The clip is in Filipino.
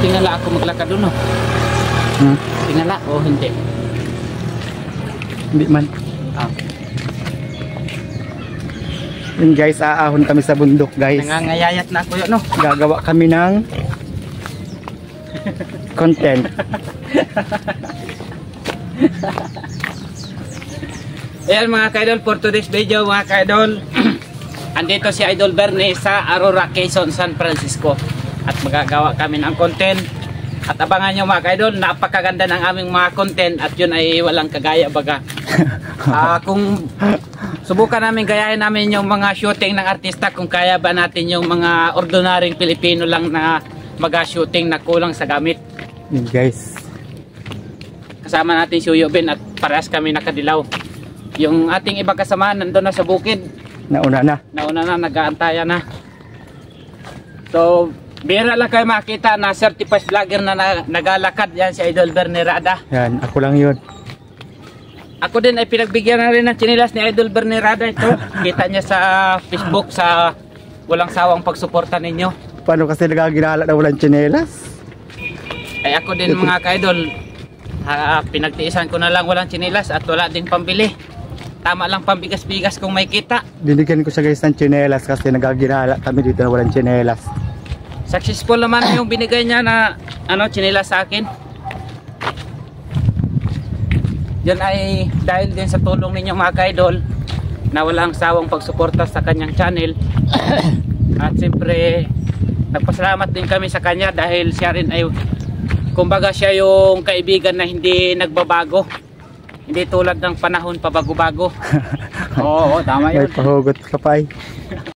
tingala ako maglakad doon, no? Tingala o hindi? Hindi man. Ah. Yun guys, aahon kami sa bundok guys. Nangangayayat na ako yun, no? Gagawa kami ng content. Ayan mga ka-idol, for today's video mga ka-idol, andito si Idol Bernie sa Aurora, Quezon, San Francisco. At magagawa kami ng content. At abangan nyo mga ka-idol, napakaganda ng aming mga content. At yun ay walang kagaya baga. Kung subukan namin, gayahin namin yung mga shooting ng artista, kung kaya ba natin yung mga ordinaryong Pilipino lang na mag-shooting na kulang sa gamit. Yun guys. Kasama natin si Uyo Ben at parehas kami nakadilaw. Yung ating iba kasama nandun na sa bukid. Nauna na. Nauna na, nag-aantayan na. So, bihira lang kayo makita na certified vlogger na nagalakad. Yan si Idol Bernie Rada. Yan, ako lang yun. Ako din ay pinagbigyan na rin ng chinilas ni Idol Bernie Rada ito. Kita niya sa Facebook sa walang sawang pagsuporta ninyo. Paano kasi nagaginala na walang tsinelas? Ay ako din mga ka-idol, pinagtiisan ko na lang walang chinilas at wala din pambili. Tama lang pambigas-bigas kung may kita. Dinigyan ko siya guys ng tsinelas kasi nagaginala kami dito na walang tsinelas. Successful naman yung binigay niya na chinilas sa akin. Yan ay dahil din sa tulong ninyo mga ka-idol na walang sawang pagsuporta sa kanyang channel. At siyempre nagpasalamat din kami sa kanya dahil siya rin ay kumbaga siya yung kaibigan na hindi nagbabago. Hindi tulad ng panahon pabago-bago. Oo, tama yun. May pahugot ka pa eh.